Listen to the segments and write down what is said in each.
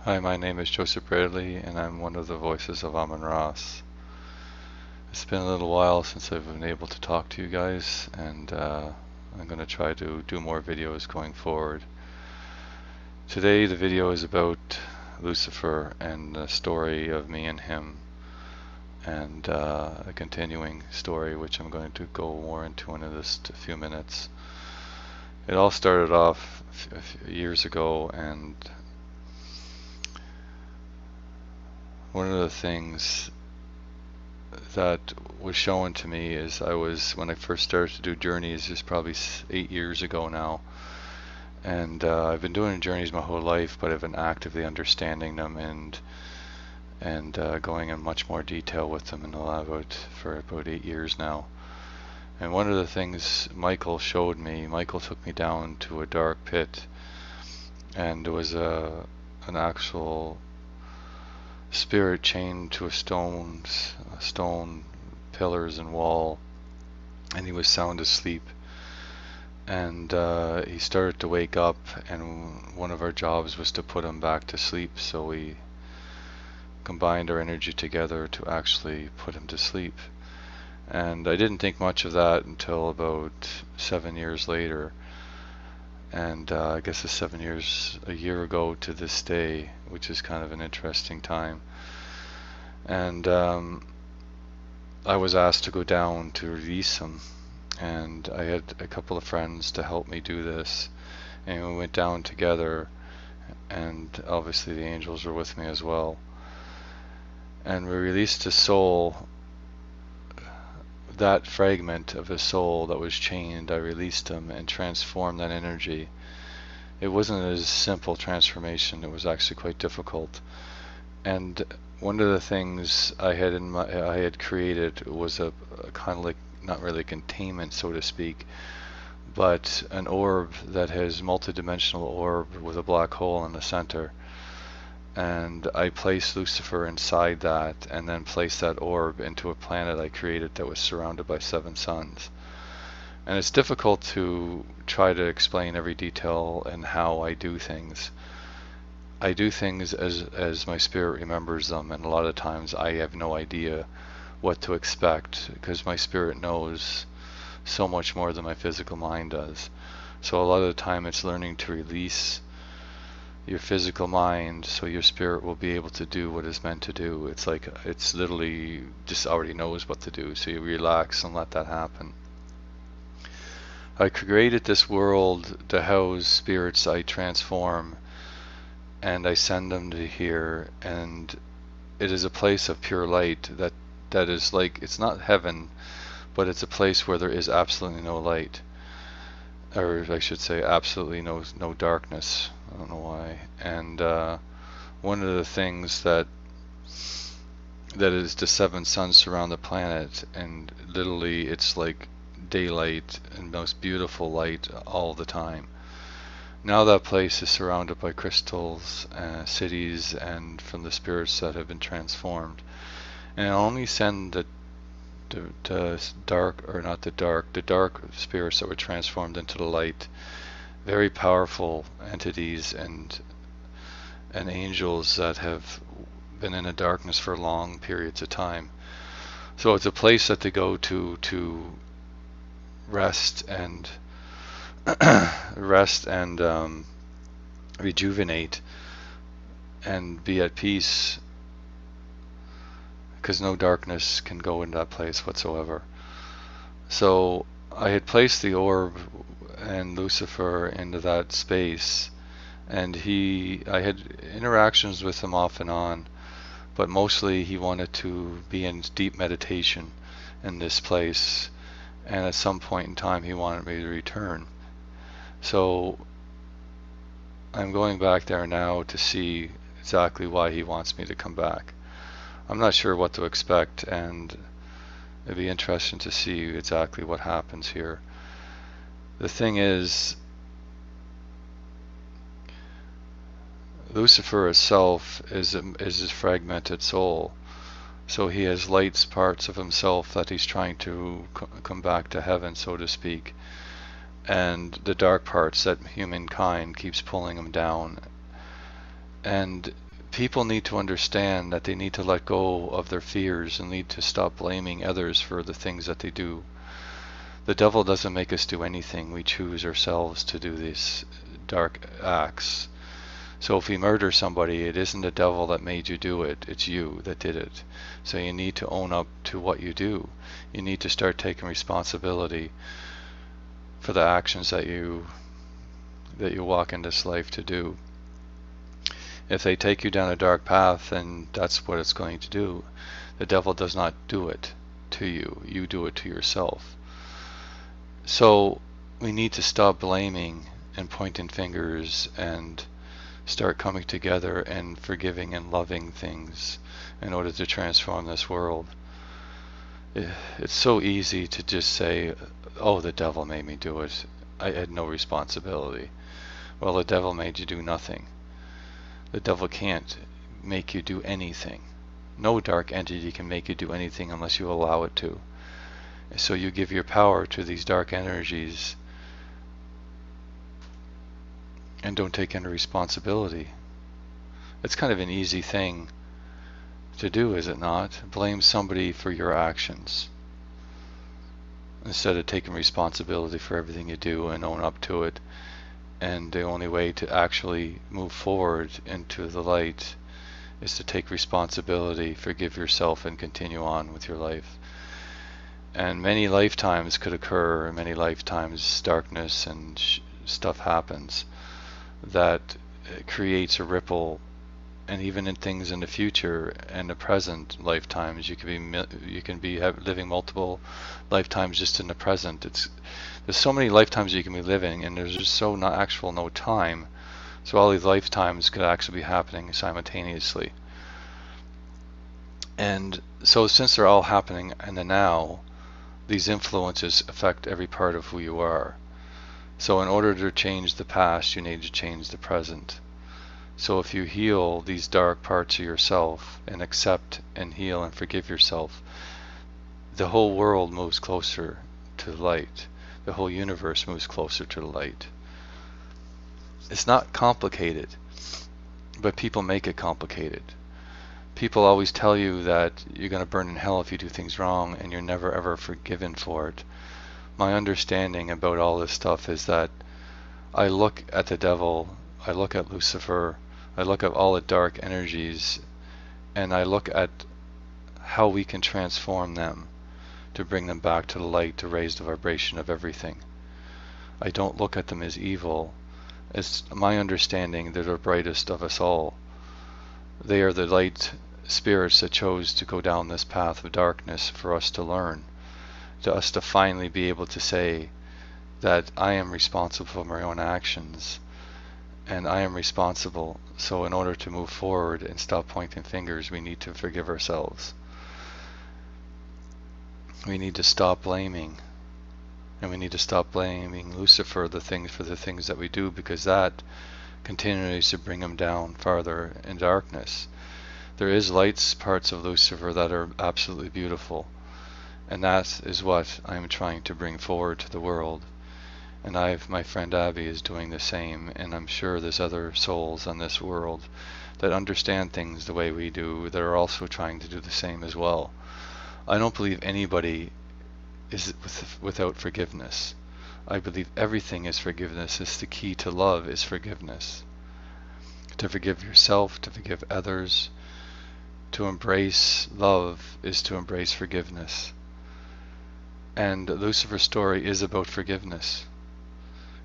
Hi, my name is Joseph Bradley, and I'm one of the voices of Amun-Ra. It's been a little while since I've been able to talk to you guys, and I'm going to try to do more videos going forward. Today the video is about Lucifer and the story of me and him, and a continuing story which I'm going to go more into in just a few minutes. It all started off a few years ago, and one of the things that was shown to me is when I first started to do journeys, is probably 8 years ago now, and I've been doing journeys my whole life, but I've been actively understanding them and going in much more detail with them in the lab for about 8 years now. And one of the things Michael showed me, Michael took me down to a dark pit, and there was an actual spirit chained to stone pillars and wall, and he was sound asleep, and he started to wake up, and one of our jobs was to put him back to sleep, so we combined our energy together to actually put him to sleep. And I didn't think much of that until about 7 years later, and I guess it's 7 years, a year ago to this day, which is kind of an interesting time. And I was asked to go down to release him, and I had a couple of friends to help me do this, and we went down together, and obviously the angels were with me as well, and we released his soul. That fragment of his soul that was chained, I released him and transformed that energy. It wasn't a simple transformation, it was actually quite difficult. And one of the things I had created was a kind of like, not really containment, so to speak, but an orb that has multi-dimensional orb with a black hole in the center. And I placed Lucifer inside that, and then placed that orb into a planet I created that was surrounded by 7 suns. And it's difficult to try to explain every detail and how I do things. I do things as my spirit remembers them, and a lot of times I have no idea what to expect, because my spirit knows so much more than my physical mind does. So a lot of the time it's learning to release your physical mind so your spirit will be able to do what it's meant to do. It's like, it's literally just already knows what to do, so you relax and let that happen. I created this world to house spirits I transform, and I send them to here, and it is a place of pure light that is like, it's not heaven, but it's a place where there is absolutely no light, or I should say absolutely no darkness. I don't know why. And one of the things that is the 7 suns surround the planet, and literally it's like daylight and most beautiful light all the time. Now that place is surrounded by crystals, cities, and from the spirits that have been transformed. And I only send the dark spirits that were transformed into the light, very powerful entities and angels that have been in the darkness for long periods of time. So it's a place that they go to rest and rejuvenate and be at peace, because no darkness can go in that place whatsoever. So I had placed the orb and Lucifer into that space, and I had interactions with him off and on, but mostly he wanted to be in deep meditation in this place, and at some point in time he wanted me to return. So I'm going back there now to see exactly why he wants me to come back. I'm not sure what to expect, and it'd be interesting to see exactly what happens here. The thing is, Lucifer itself is his fragmented soul, so he has light parts of himself that he's trying to come back to heaven, so to speak, and the dark parts that humankind keeps pulling him down. And people need to understand that they need to let go of their fears and need to stop blaming others for the things that they do. The devil doesn't make us do anything. We choose ourselves to do these dark acts. So if we murder somebody, it isn't the devil that made you do it, it's you that did it. So you need to own up to what you do. You need to start taking responsibility for the actions that you walk in this life to do. If they take you down a dark path, then that's what it's going to do. The devil does not do it to you. You do it to yourself. So we need to stop blaming and pointing fingers and start coming together and forgiving and loving things in order to transform this world. It's so easy to just say, oh, the devil made me do it. I had no responsibility. Well, the devil made you do nothing. The devil can't make you do anything. No dark entity can make you do anything unless you allow it to. So you give your power to these dark energies and don't take any responsibility. It's kind of an easy thing to do, is it not? Blame somebody for your actions instead of taking responsibility for everything you do and own up to it. And the only way to actually move forward into the light is to take responsibility, forgive yourself, and continue on with your life. And many lifetimes could occur, and many lifetimes darkness and stuff happens that creates a ripple. And even in things in the future and the present lifetimes, you can be living multiple lifetimes just in the present. There's so many lifetimes you can be living, and there's just no time. So all these lifetimes could actually be happening simultaneously. And so since they're all happening in the now, these influences affect every part of who you are. So in order to change the past, you need to change the present. So if you heal these dark parts of yourself and accept and heal and forgive yourself, the whole world moves closer to the light. The whole universe moves closer to the light. It's not complicated, but people make it complicated. People always tell you that you're going to burn in hell if you do things wrong, and you're never ever forgiven for it. My understanding about all this stuff is that I look at the devil, I look at Lucifer, I look at all the dark energies, and I look at how we can transform them to bring them back to the light, to raise the vibration of everything. I don't look at them as evil. It's my understanding they're the brightest of us all. They are the light spirits that chose to go down this path of darkness for us to learn, to us to finally be able to say that I am responsible for my own actions, and I am responsible. So in order to move forward and stop pointing fingers, we need to forgive ourselves. We need to stop blaming, and we need to stop blaming Lucifer for the things that we do, because that continues to bring him down farther in darkness. There is lights parts of Lucifer that are absolutely beautiful, and that is what I am trying to bring forward to the world. And my friend Abby is doing the same, and I'm sure there's other souls on this world that understand things the way we do that are also trying to do the same as well. I don't believe anybody is without forgiveness. I believe everything is forgiveness. It's the key to love is forgiveness. To forgive yourself, to forgive others, to embrace love is to embrace forgiveness. And Lucifer's story is about forgiveness.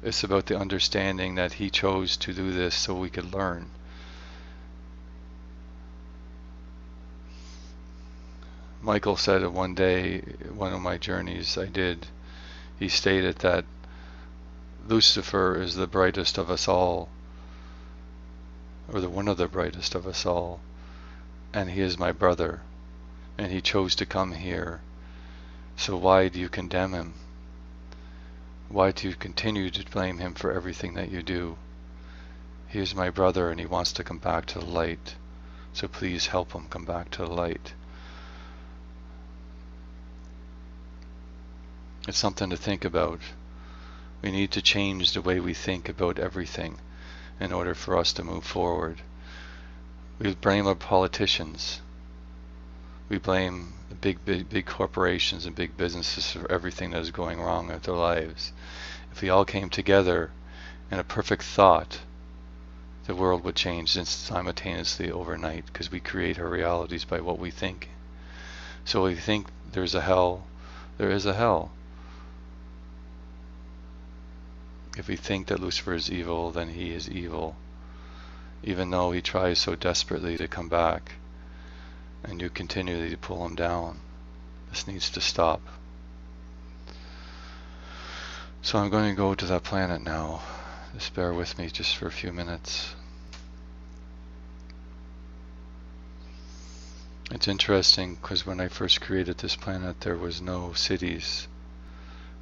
It's about the understanding that he chose to do this so we could learn. Michael said it one day, one of my journeys I did, he stated that Lucifer is the brightest of us all, or one of the brightest of us all, and he is my brother, and he chose to come here. So why do you condemn him? Why do you continue to blame him for everything that you do? He is my brother, and he wants to come back to the light. So please help him come back to the light. It's something to think about. We need to change the way we think about everything in order for us to move forward. We blame our politicians. We blame the big corporations and big businesses for everything that is going wrong in their lives. If we all came together in a perfect thought, the world would change simultaneously overnight, because we create our realities by what we think. So if we think there's a hell, there is a hell. If we think that Lucifer is evil, then he is evil, even though he tries so desperately to come back, and you continually pull him down. This needs to stop. So I'm going to go to that planet now. Just bear with me just for a few minutes. It's interesting because when I first created this planet there was no cities,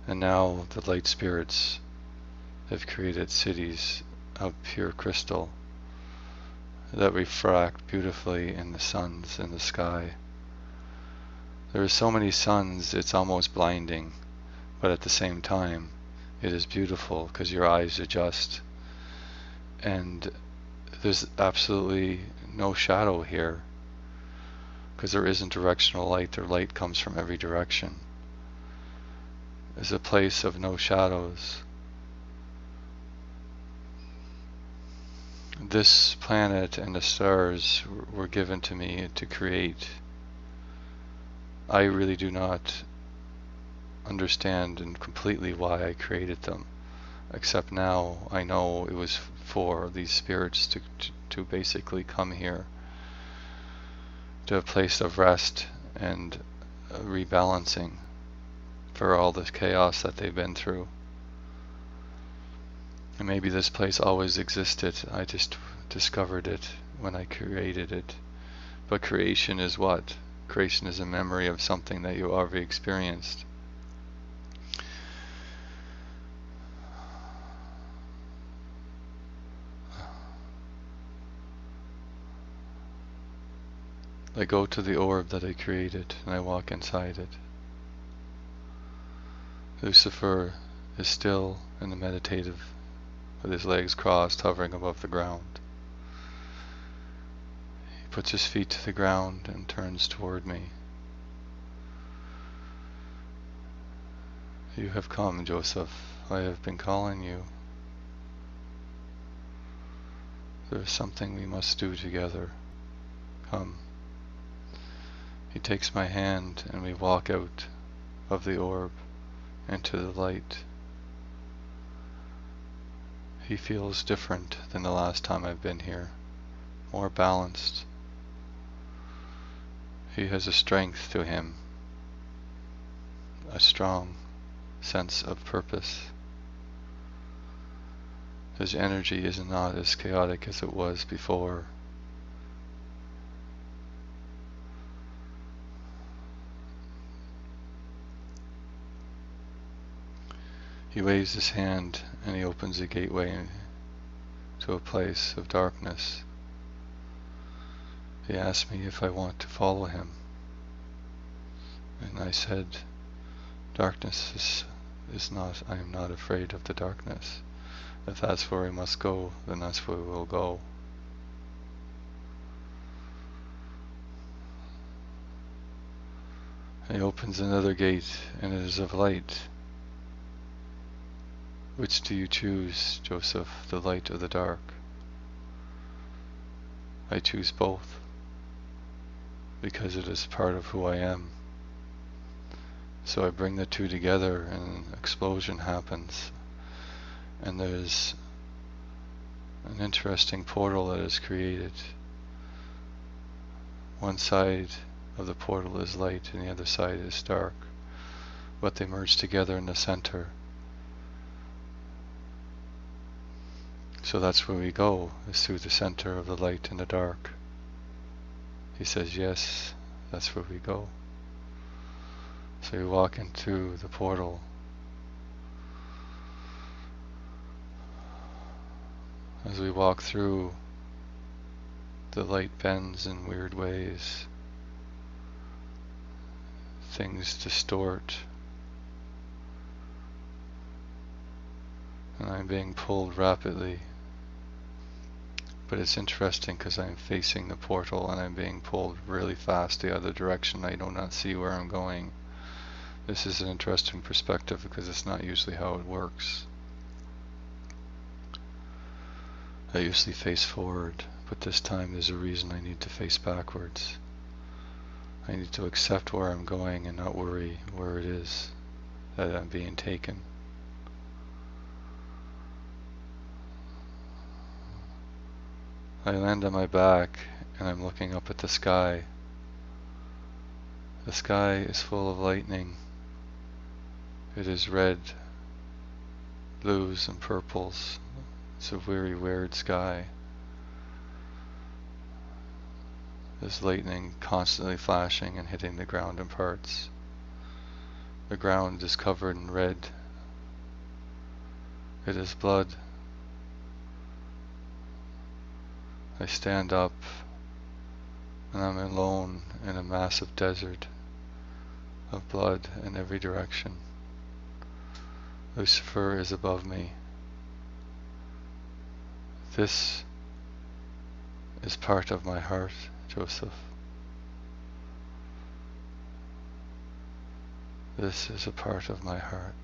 and now the light spirits have created cities of pure crystal that refract beautifully in the suns in the sky. There are so many suns it's almost blinding, but at the same time it is beautiful because your eyes adjust, and there's absolutely no shadow here because there isn't directional light. Their light comes from every direction. It's a place of no shadows. This planet and the stars were given to me to create. I really do not understand and completely why I created them, except now I know it was for these spirits to basically come here to a place of rest and rebalancing for all this chaos that they've been through. And maybe this place always existed, I just discovered it when I created it. But creation is what? Creation is a memory of something that you already experienced. I go to the orb that I created and I walk inside it. Lucifer is still in the meditative, with his legs crossed, hovering above the ground. He puts his feet to the ground and turns toward me. You have come, Joseph. I have been calling you. There is something we must do together. Come. He takes my hand and we walk out of the orb into the light. He feels different than the last time I've been here, more balanced. He has a strength to him, a strong sense of purpose. His energy is not as chaotic as it was before. He waves his hand and he opens a gateway to a place of darkness. He asked me if I want to follow him. And I said, darkness is not, I am not afraid of the darkness. If that's where we must go, then that's where we will go. He opens another gate and it is of light. Which do you choose, Joseph, the light or the dark? I choose both, because it is part of who I am. So I bring the two together and an explosion happens, and there's an interesting portal that is created. One side of the portal is light and the other side is dark, but they merge together in the center. So that's where we go, is through the center of the light and the dark. He says, yes, that's where we go. So we walk into the portal. As we walk through, the light bends in weird ways. Things distort. And I'm being pulled rapidly But it's interesting because I'm facing the portal and I'm being pulled really fast the other direction. I do not see where I'm going. This is an interesting perspective because it's not usually how it works. I usually face forward, but this time there's a reason I need to face backwards. I need to accept where I'm going and not worry where it is that I'm being taken. I land on my back and I'm looking up at the sky. The sky is full of lightning. It is red, blues and purples. It's a very weird sky. There's lightning constantly flashing and hitting the ground in parts. The ground is covered in red. It is blood. I stand up and I'm alone in a massive desert of blood in every direction. Lucifer is above me. This is part of my heart, Joseph. This is a part of my heart.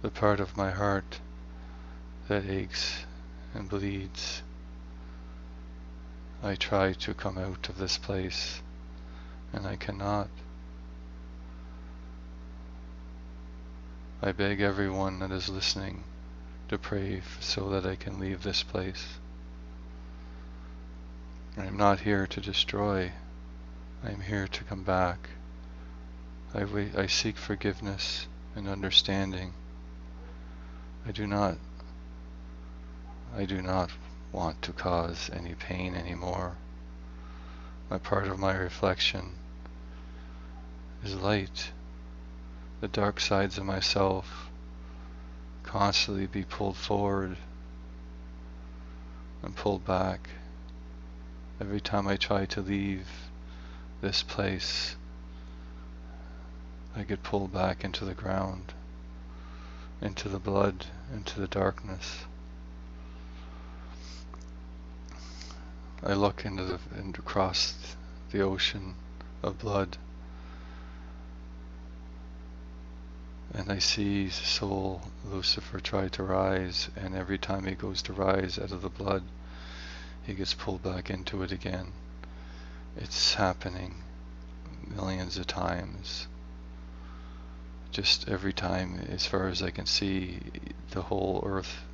The part of my heart that aches and bleeds. I try to come out of this place, and I cannot. I beg everyone that is listening to pray so that I can leave this place. I am not here to destroy. I am here to come back. I seek forgiveness and understanding. I do not want to cause any pain anymore. My part of my reflection is light. The dark sides of myself constantly be pulled forward and pulled back. Every time I try to leave this place, I get pulled back into the ground, into the blood, into the darkness. I look across the ocean of blood, and I see the soul Lucifer try to rise, and every time he goes to rise out of the blood, he gets pulled back into it again. It's happening millions of times. Just every time, as far as I can see, the whole earth,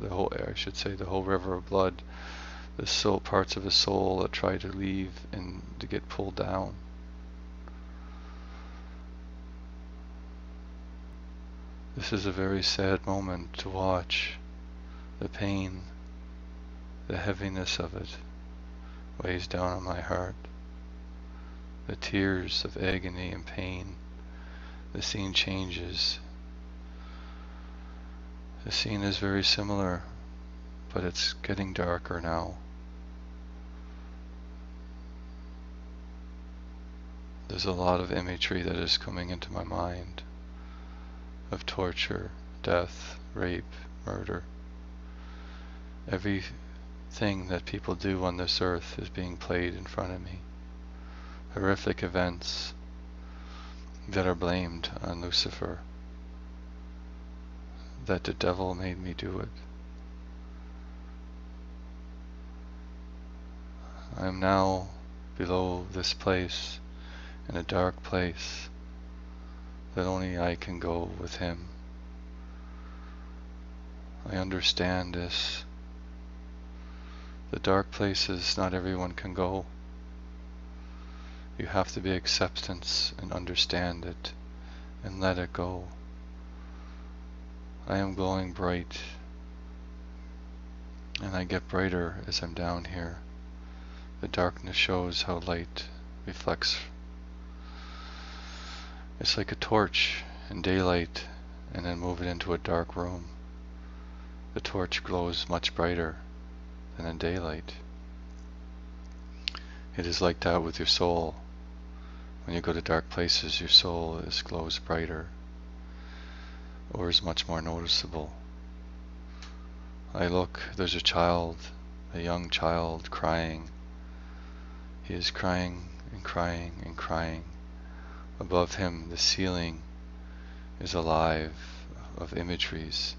the whole river of blood, the soul, parts of his soul that try to leave and to get pulled down. This is a very sad moment to watch. The pain, the heaviness of it weighs down on my heart. The tears of agony and pain. The scene changes. The scene is very similar, but it's getting darker now. There's a lot of imagery that is coming into my mind of torture, death, rape, murder. Everything that people do on this earth is being played in front of me. Horrific events that are blamed on Lucifer, that the devil made me do it. I am now below this place, in a dark place that only I can go with him. I understand this. The dark places not everyone can go. You have to be acceptance and understand it and let it go. I am glowing bright, and I get brighter as I'm down here. The darkness shows how light reflects. It's like a torch in daylight, and then move it into a dark room. The torch glows much brighter than in daylight. It is like that with your soul. When you go to dark places, your soul glows brighter, or is much more noticeable. I look, there's a child, a young child crying. He is crying and crying and crying. Above him, the ceiling is alive of imageries,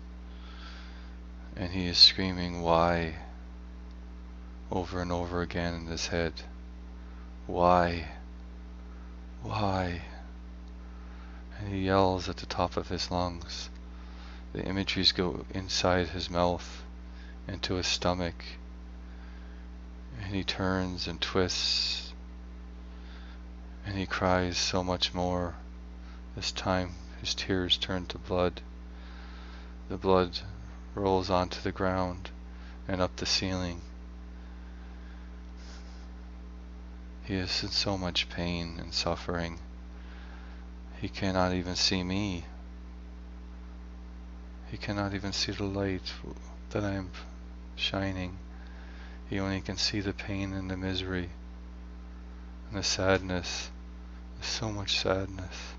and he is screaming, "Why?" over and over again in his head. Why? Why? And he yells at the top of his lungs. The imageries go inside his mouth, into his stomach, and he turns and twists, and he cries so much more. This time his tears turn to blood. The blood rolls onto the ground and up the ceiling. He is in so much pain and suffering. He cannot even see me. He cannot even see the light that I am shining. He only can see the pain and the misery and the sadness. There's so much sadness.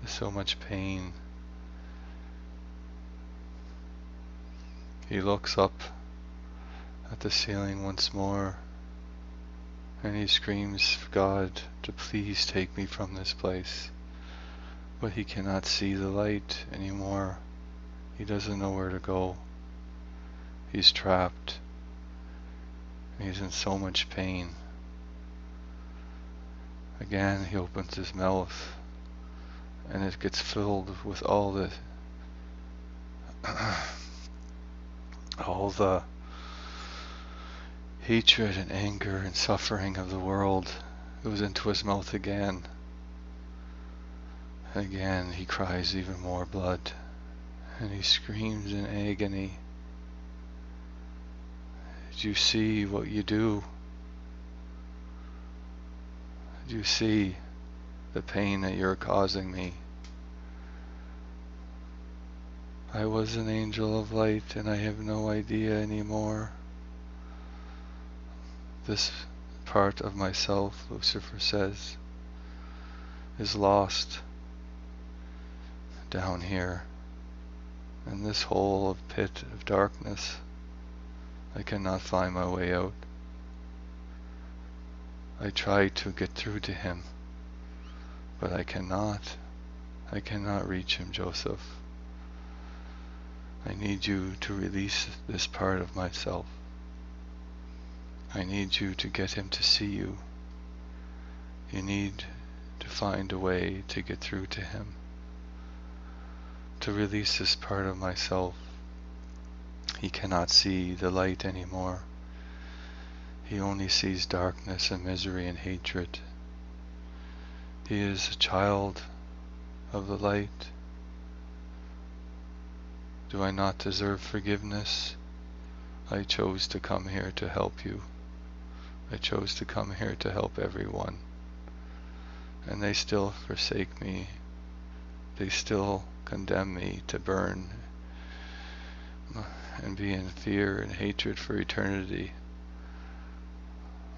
There's so much pain. He looks up at the ceiling once more, and he screams for God to please take me from this place. But he cannot see the light anymore. He doesn't know where to go. He's trapped. He's in so much pain. Again, he opens his mouth, and it gets filled with all the hatred and anger and suffering of the world goes into his mouth again. Again, he cries even more blood, and he screams in agony. Did you see what you do? Did you see the pain that you're causing me? I was an angel of light, and I have no idea anymore. This part of myself, Lucifer says, is lost down here in this hole of pit of darkness. I cannot find my way out. I try to get through to him, but I cannot. I cannot reach him, Joseph. I need you to release this part of myself. I need you to get him to see you. You need to find a way to get through to him, to release this part of myself. He cannot see the light anymore. He only sees darkness and misery and hatred. He is a child of the light. Do I not deserve forgiveness? I chose to come here to help you. I chose to come here to help everyone. And they still forsake me. They still condemn me to burn and be in fear and hatred for eternity.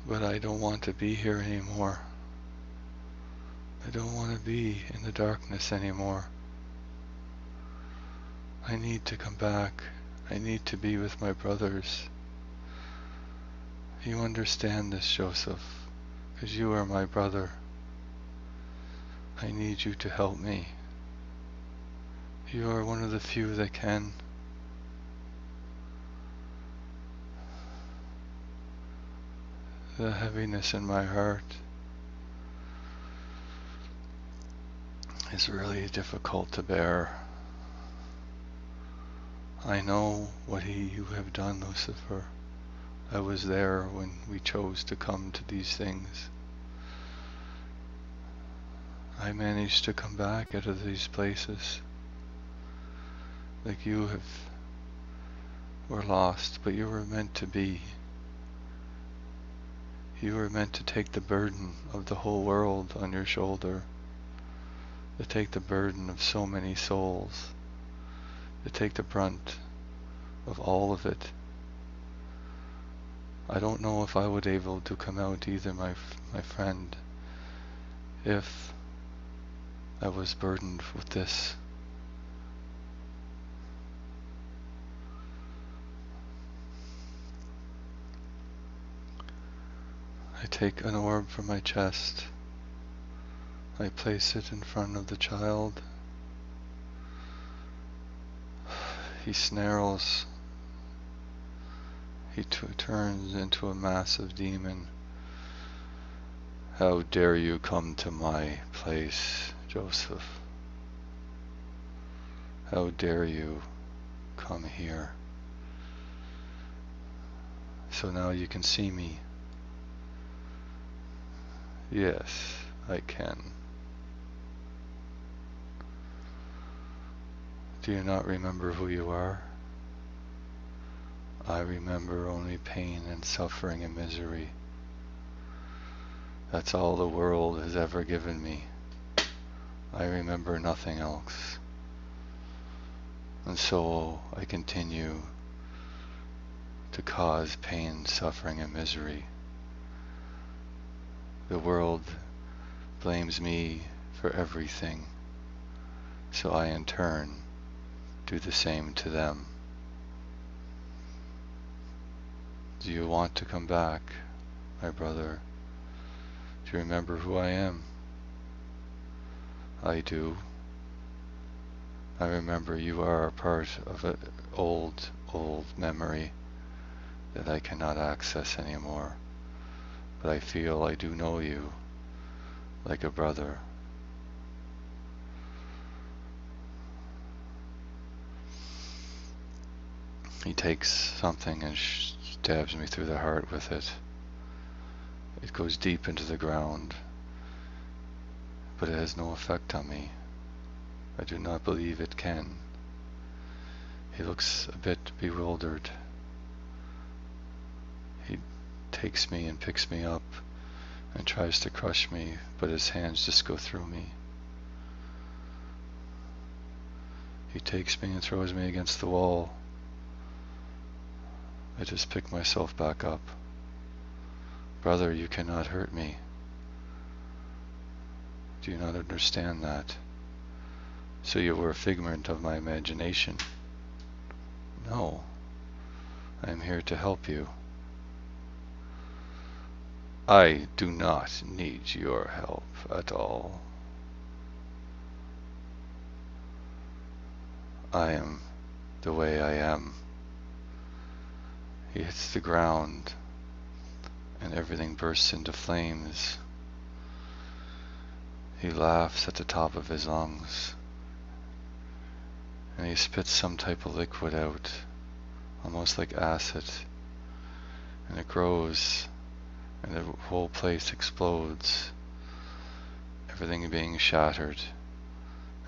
But I don't want to be here anymore. I don't want to be in the darkness anymore. I need to come back. I need to be with my brothers. You understand this, Joseph, because you are my brother. I need you to help me. You are one of the few that can. The heaviness in my heart is really difficult to bear. I know what you have done, Lucifer. I was there when we chose to come to these things. I managed to come back out of these places. Like you were lost, but you were meant to be. You were meant to take the burden of the whole world on your shoulder, to take the burden of so many souls, to take the brunt of all of it. I don't know if I would be able to come out either, my friend, if I was burdened with this. take an orb from my chest. I place it in front of the child. He snarls. He turns into a massive demon. How dare you come to my place, Joseph? How dare you come here? So now you can see me. Yes, I can. Do you not remember who you are? I remember only pain and suffering and misery. That's all the world has ever given me. I remember nothing else. And so I continue to cause pain, suffering, and misery. The world blames me for everything, so I in turn do the same to them. Do you want to come back, my brother? Do you remember who I am? I do. I remember you are a part of an old memory that I cannot access anymore. But I feel I do know you like a brother. He takes something and stabs me through the heart with it. It goes deep into the ground, but it has no effect on me. I do not believe it can. He looks a bit bewildered. He takes me and picks me up and tries to crush me, but his hands just go through me. He takes me and throws me against the wall. I just pick myself back up. Brother, you cannot hurt me. Do you not understand that? So you were a figment of my imagination? No. I am here to help you. I do not need your help at all. I am the way I am. He hits the ground and everything bursts into flames. He laughs at the top of his lungs and he spits some type of liquid out, almost like acid, and it grows and the whole place explodes, everything being shattered.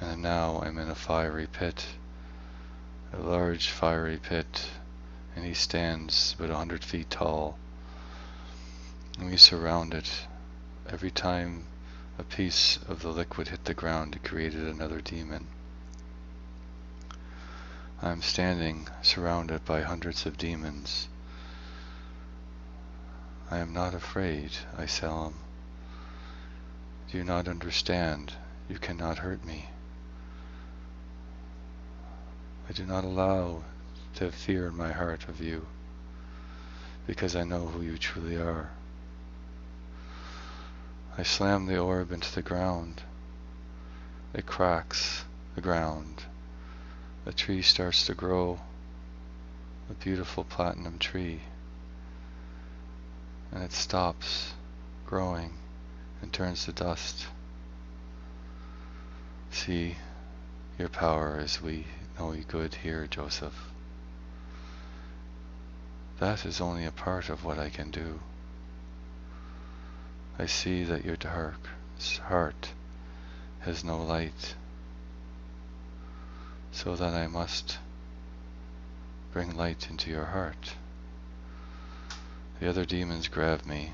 And now I'm in a fiery pit, a large fiery pit, and he stands about 100 feet tall, and we surround it. Every time a piece of the liquid hit the ground, it created another demon. I'm standing surrounded by hundreds of demons. I am not afraid, I tell him. Do you not understand? You cannot hurt me. I do not allow to have fear in my heart of you, because I know who you truly are. I slam the orb into the ground. It cracks the ground. A tree starts to grow, a beautiful platinum tree, and it stops growing and turns to dust. See, your power is we know you good here, Joseph. That is only a part of what I can do. I see that your dark heart has no light, so that I must bring light into your heart. The other demons grab me.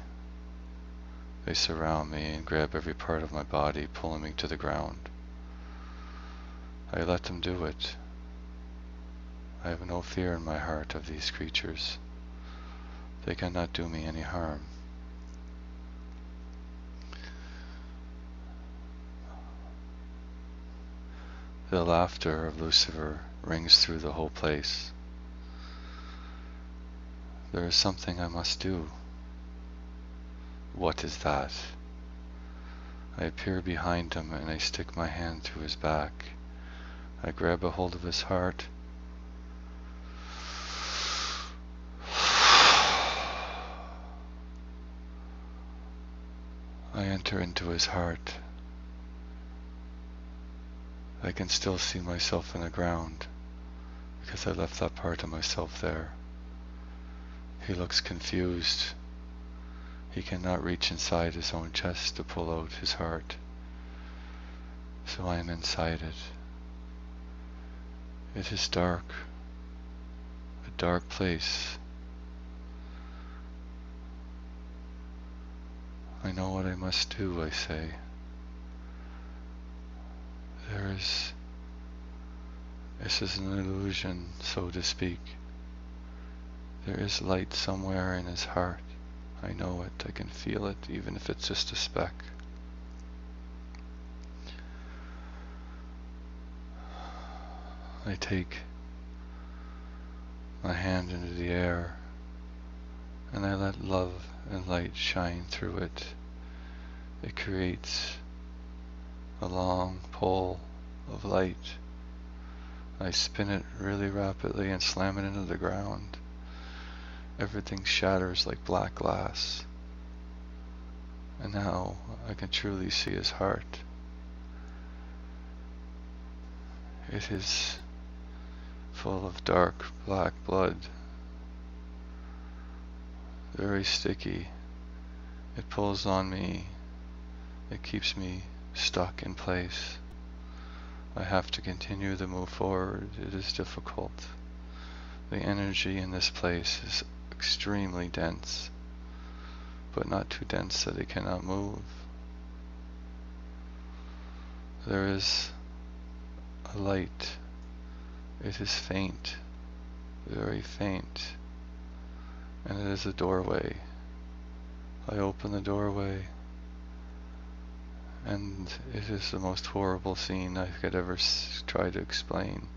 They surround me and grab every part of my body, pulling me to the ground. I let them do it. I have no fear in my heart of these creatures. They cannot do me any harm. The laughter of Lucifer rings through the whole place. There is something I must do. What is that? I appear behind him and I stick my hand through his back. I grab a hold of his heart. I enter into his heart. I can still see myself in the ground because I left that part of myself there. He looks confused. He cannot reach inside his own chest to pull out his heart. So I am inside it. It is dark. A dark place. I know what I must do, I say. This is an illusion, so to speak. There is light somewhere in his heart. I know it, I can feel it, even if it's just a speck. I take my hand into the air and I let love and light shine through it. It creates a long pole of light. I spin it really rapidly and slam it into the ground. Everything shatters like black glass. And now I can truly see his heart. It is full of dark black blood. Very sticky. It pulls on me. It keeps me stuck in place. I have to continue to move forward. It is difficult. The energy in this place is extremely dense, but not too dense that it cannot move. There is a light. It is faint, very faint, and it is a doorway. I open the doorway, and it is the most horrible scene I could ever try to explain.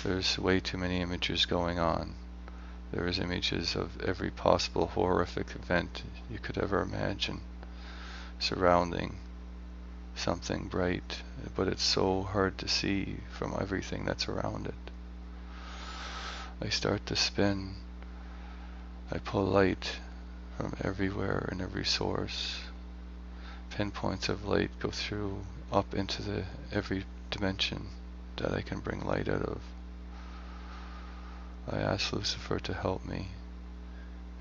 There's way too many images going on. There's images of every possible horrific event you could ever imagine surrounding something bright, but it's so hard to see from everything that's around it. I start to spin. I pull light from everywhere and every source. Pinpoints of light go through up into every dimension that I can bring light out of. I ask Lucifer to help me,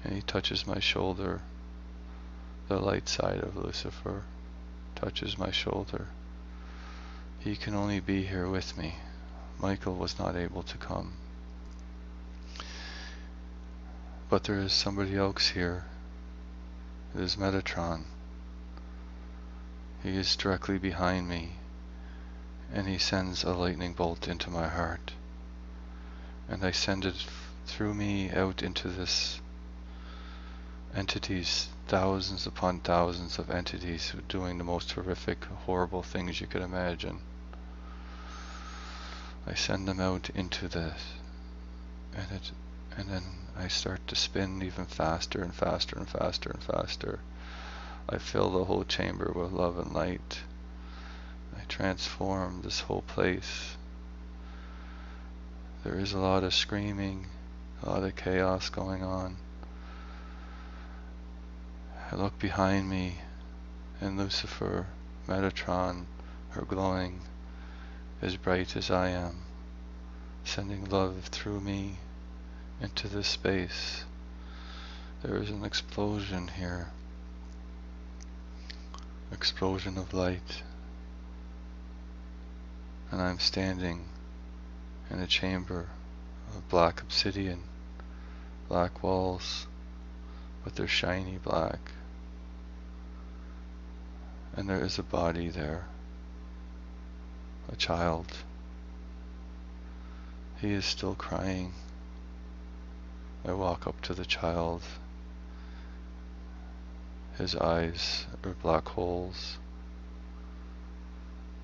and he touches my shoulder. The light side of Lucifer touches my shoulder. He can only be here with me. Michael was not able to come. But there is somebody else here. It is Metatron. He is directly behind me, and he sends a lightning bolt into my heart. And I send it through me out into this entities, thousands upon thousands of entities doing the most horrific, horrible things you could imagine. I send them out into this, and then I start to spin even faster and faster and faster and faster. I fill the whole chamber with love and light. I transform this whole place. There is a lot of screaming, a lot of chaos going on. I look behind me, and Lucifer, Metatron, are glowing as bright as I am, sending love through me into this space. There is an explosion here. Explosion of light. And I'm standing in a chamber of black obsidian, black walls, but they're shiny black. And there is a body there, a child. He is still crying. I walk up to the child. His eyes are black holes,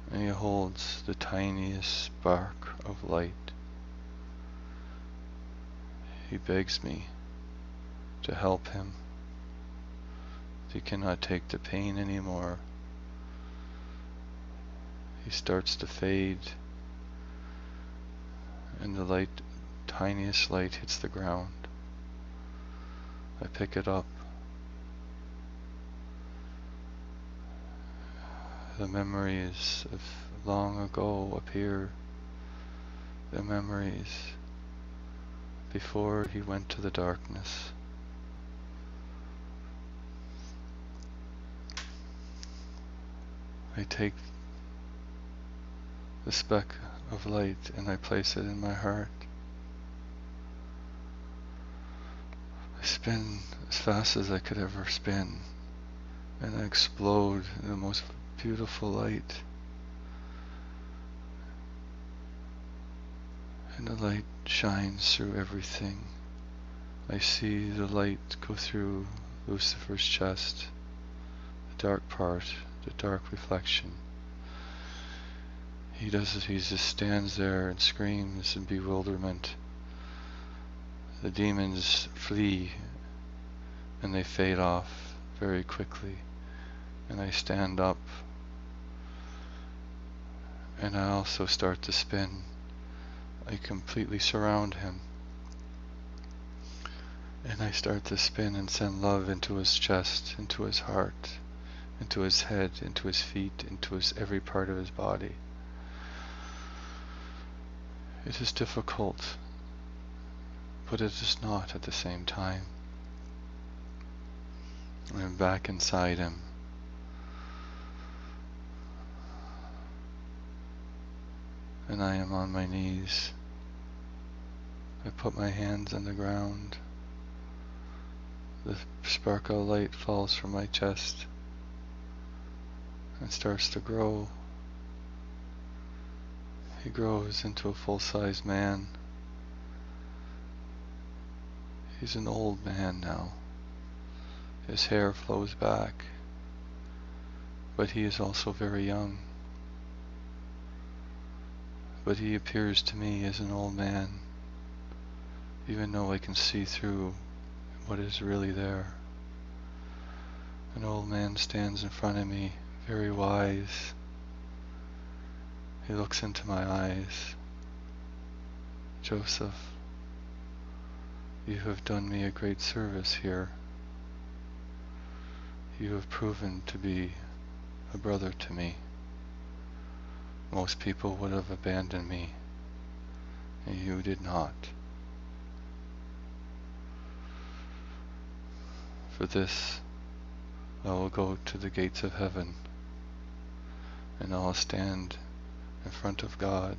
and he holds the tiniest spark of light. He begs me to help him, He cannot take the pain anymore. He starts to fade, and the light, tiniest light, hits the ground. I pick it up. The memories of long ago appear. The memories before he went to the darkness. I take the speck of light and I place it in my heart. I spin as fast as I could ever spin, and I explode in the most beautiful light. And the light shines through everything. I see the light go through Lucifer's chest, the dark part, the dark reflection. He just stands there and screams in bewilderment. The demons flee and they fade off very quickly. And I stand up and I also start to spin. I completely surround him. And I start to spin and send love into his chest, into his heart, into his head, into his feet, into his every part of his body. It is difficult, but it is not at the same time. I'm back inside him. And I am on my knees. I put my hands on the ground. The sparkle light falls from my chest and starts to grow. He grows into a full-size man. He's an old man now. His hair flows back, but he is also very young. But he appears to me as an old man, even though I can see through what is really there. An old man stands in front of me, very wise. He looks into my eyes. Joseph, you have done me a great service here. You have proven to be a brother to me. Most people would have abandoned me, and you did not. For this, I will go to the gates of heaven, and I will stand in front of God,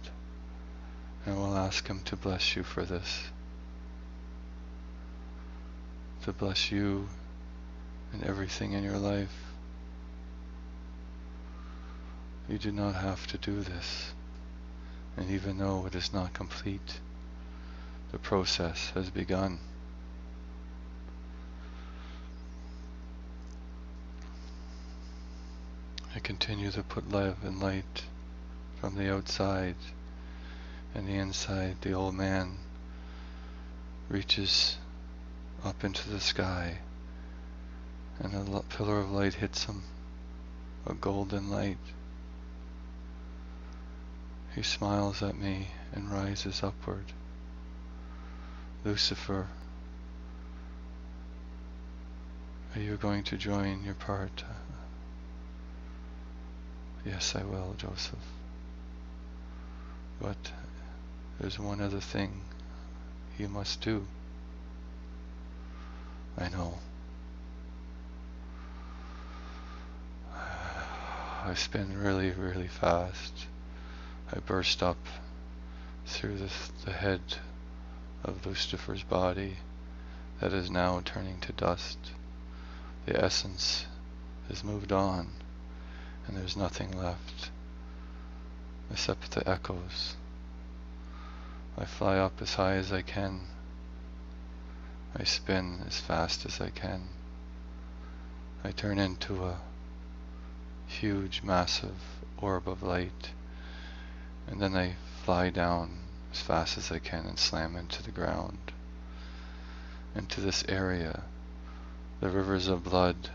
and will ask Him to bless you for this. To bless you and everything in your life. You do not have to do this, and even though it is not complete, the process has begun. I continue to put love and light from the outside, and the inside. The old man reaches up into the sky, and a pillar of light hits him, a golden light. He smiles at me and rises upward. Lucifer, are you going to join your part? Yes, I will, Joseph. But there's one other thing you must do. I know. I spin really, really fast. I burst up through the head of Lucifer's body that is now turning to dust. The essence has moved on, and there's nothing left except the echoes. I fly up as high as I can. I spin as fast as I can. I turn into a huge, massive orb of light, and then I fly down as fast as I can and slam into the ground. Into this area, the rivers of blood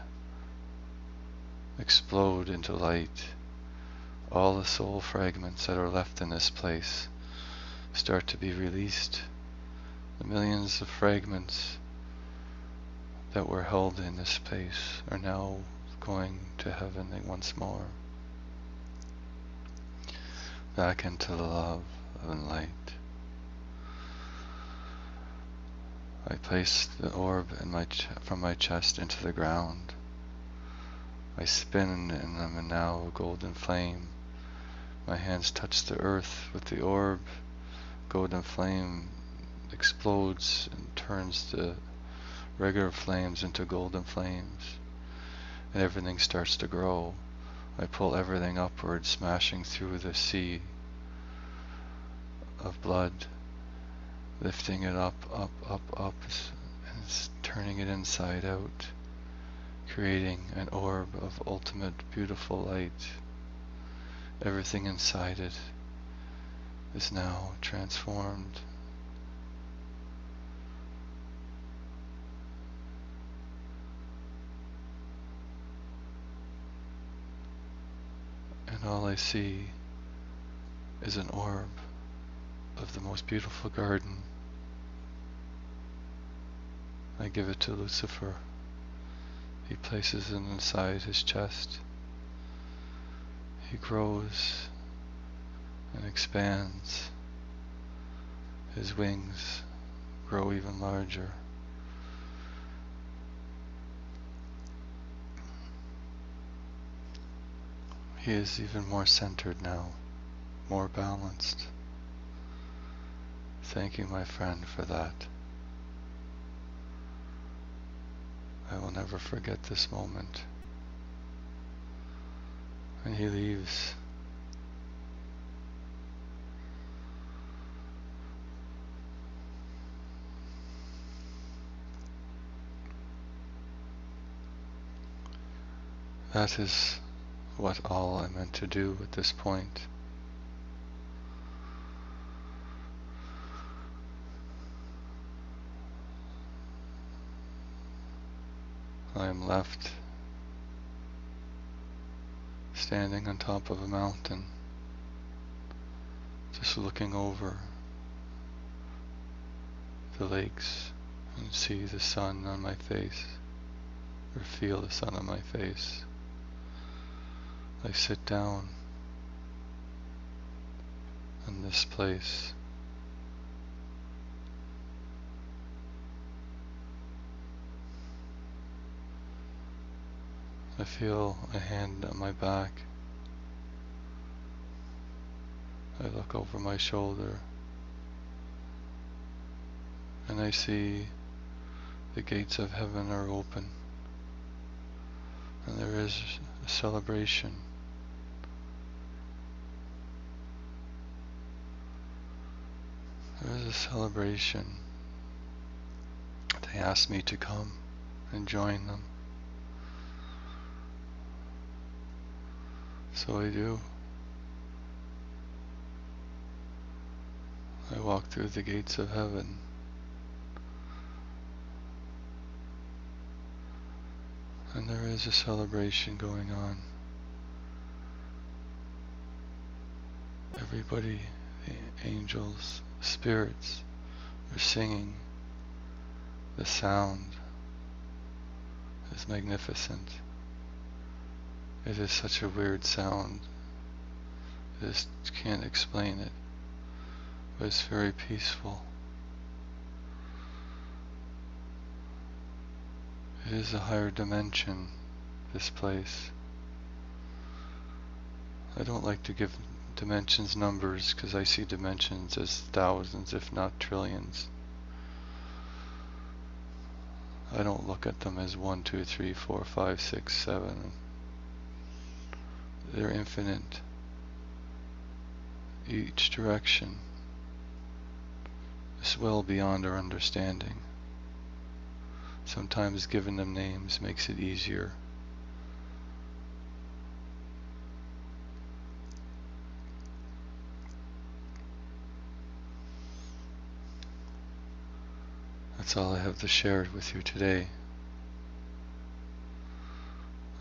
explode into light. All the soul fragments that are left in this place start to be released. The millions of fragments that were held in this place are now going to heaven once more, back into the love and light. I place the orb from my chest into the ground. I spin in them, and now a golden flame. My hands touch the earth with the orb. Golden flame explodes and turns the regular flames into golden flames, and everything starts to grow. I pull everything upward, smashing through the sea of blood, lifting it up, and it's turning it inside out, creating an orb of ultimate beautiful light. Everything inside it is now transformed. And all I see is an orb of the most beautiful garden. I give it to Lucifer. He places it inside his chest. He grows and expands. His wings grow even larger. He is even more centered now, more balanced. Thank you, my friend, for that. I will never forget this moment. And he leaves. That is what all I meant to do at this point. I am left standing on top of a mountain, just looking over the lakes and see the sun on my face, or feel the sun on my face. I sit down in this place. I feel a hand on my back. I look over my shoulder and I see the gates of heaven are open, and there is a celebration. There is a celebration. They asked me to come and join them. So I do. I walk through the gates of heaven. And there is a celebration going on. Everybody, the angels, spirits, are singing. The sound is magnificent. It is such a weird sound. I just can't explain it. But it's very peaceful. It is a higher dimension, this place. I don't like to give dimensions numbers because I see dimensions as thousands, if not trillions. I don't look at them as 1, 2, 3, 4, 5, 6, 7. They're infinite. Each direction is well beyond our understanding. Sometimes giving them names makes it easier. That's all I have to share with you today.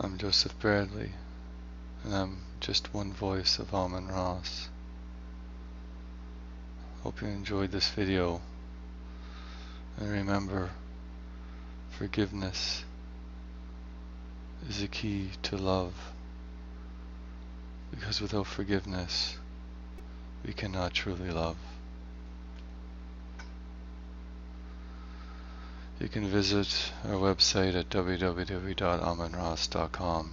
I'm Joseph Bradley, and I'm just one voice of Amun-Ra. Hope you enjoyed this video, and remember, forgiveness is the key to love, because without forgiveness we cannot truly love. You can visit our website at www.amunras.com.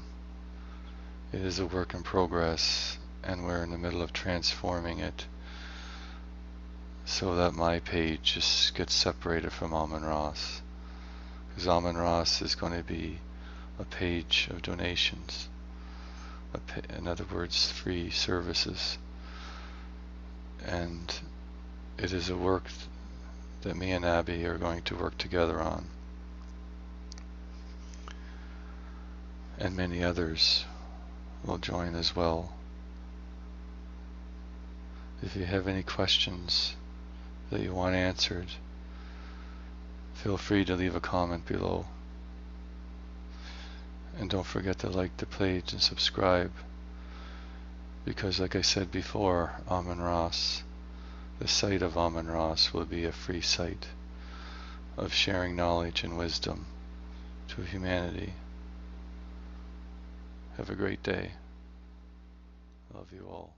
It is a work in progress, and we're in the middle of transforming it so that my page just gets separated from Amun-Ra, because Amun-Ra is going to be a page of donations, in other words, free services, and it is a work that me and Abby are going to work together on, and many others will join as well. If you have any questions that you want answered, feel free to leave a comment below, and don't forget to like the page and subscribe, because like I said before, Amun-Ra, the site of Amun-Ra, will be a free site of sharing knowledge and wisdom to humanity. Have a great day. Love you all.